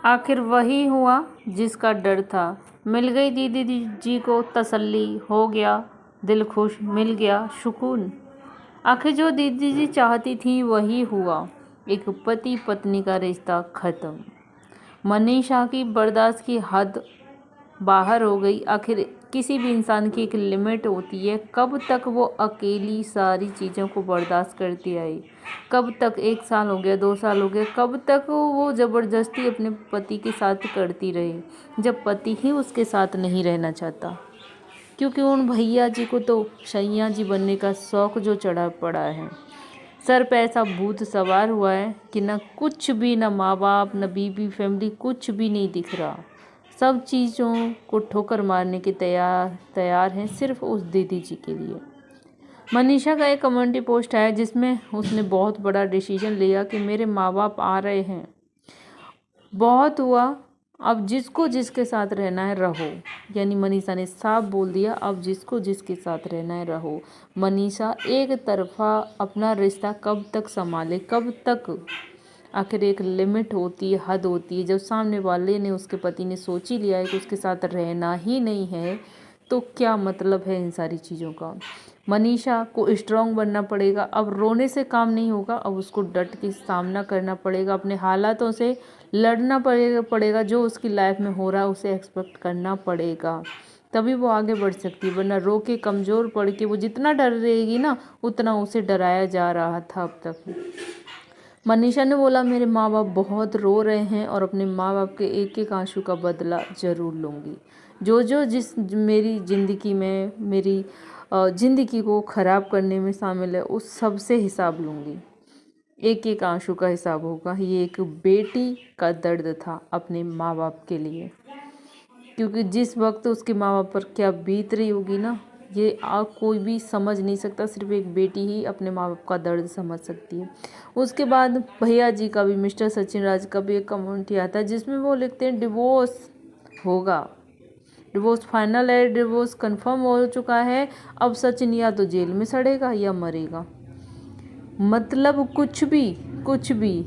आखिर वही हुआ जिसका डर था। मिल गई दीदी जी को तसल्ली, हो गया दिल खुश, मिल गया सुकून। आखिर जो दीदी जी चाहती थी वही हुआ, एक पति पत्नी का रिश्ता खत्म। मनीषा की बर्दाश्त की हद बाहर हो गई। आखिर किसी भी इंसान की एक लिमिट होती है, कब तक वो अकेली सारी चीज़ों को बर्दाश्त करती आई, कब तक 1 साल हो गया, 2 साल हो गया, कब तक वो ज़बरदस्ती अपने पति के साथ करती रही, जब पति ही उसके साथ नहीं रहना चाहता। क्योंकि उन भैया जी को तो सैया जी बनने का शौक़ जो चढ़ा पड़ा है। सर पे ऐसा भूत सवार हुआ है कि न कुछ भी, न माँ बाप, न बीवी, फैमिली, कुछ भी नहीं दिख रहा। सब चीज़ों को ठोकर मारने के तैयार हैं सिर्फ उस दीदी जी के लिए। मनीषा का एक कम्युनिटी पोस्ट है जिसमें उसने बहुत बड़ा डिसीजन लिया कि मेरे माँ बाप आ रहे हैं, बहुत हुआ, अब जिसको जिसके साथ रहना है रहो। यानी मनीषा ने साफ बोल दिया, अब जिसको जिसके साथ रहना है रहो। मनीषा एक तरफा अपना रिश्ता कब तक संभाले, कब तक? आखिर एक लिमिट होती है, हद होती है। जब सामने वाले ने, उसके पति ने सोच ही लिया है कि उसके साथ रहना ही नहीं है, तो क्या मतलब है इन सारी चीज़ों का। मनीषा को स्ट्रांग बनना पड़ेगा। अब रोने से काम नहीं होगा, अब उसको डट के सामना करना पड़ेगा, अपने हालातों से लड़ना पड़ेगा। जो उसकी लाइफ में हो रहा है उसे एक्सपेक्ट करना पड़ेगा, तभी वो आगे बढ़ सकती है। वरना रो के कमज़ोर पड़ के वो जितना डर रहेगी ना, उतना उसे डराया जा रहा था अब तक। मनीषा ने बोला, मेरे माँ बाप बहुत रो रहे हैं और अपने माँ बाप के एक एक आंसू का बदला ज़रूर लूँगी। जो जिस मेरी ज़िंदगी में, मेरी ज़िंदगी को ख़राब करने में शामिल है, उस सब से हिसाब लूँगी। एक एक आंसू का हिसाब होगा। ये एक बेटी का दर्द था अपने माँ बाप के लिए, क्योंकि जिस वक्त उसके माँ बाप पर क्या बीत रही होगी ना, ये कोई भी समझ नहीं सकता। सिर्फ एक बेटी ही अपने माँ बाप का दर्द समझ सकती है। उसके बाद भैया जी का भी, मिस्टर सचिन राज का भी एक कमेंट आता है जिसमें वो लिखते हैं, डिवोर्स होगा, डिवोर्स फाइनल है, डिवोर्स कंफर्म हो चुका है। अब सचिन या तो जेल में सड़ेगा या मरेगा। मतलब कुछ भी।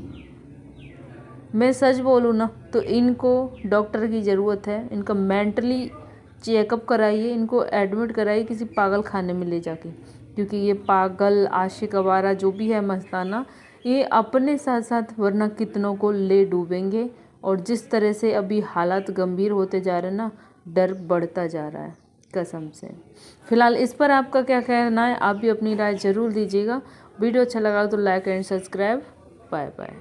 मैं सच बोलूँ ना तो इनको डॉक्टर की ज़रूरत है। इनका मेंटली चेकअप कराइए, इनको एडमिट कराइए किसी पागल खाने में ले जाके, क्योंकि ये पागल, आशिक, आवारा जो भी है, मस्ताना, ये अपने साथ साथ वरना कितनों को ले डूबेंगे। और जिस तरह से अभी हालात गंभीर होते जा रहे हैं ना, डर बढ़ता जा रहा है कसम से। फिलहाल इस पर आपका क्या कहना है, आप भी अपनी राय ज़रूर दीजिएगा। वीडियो अच्छा लगा तो like and subscribe. Bye bye.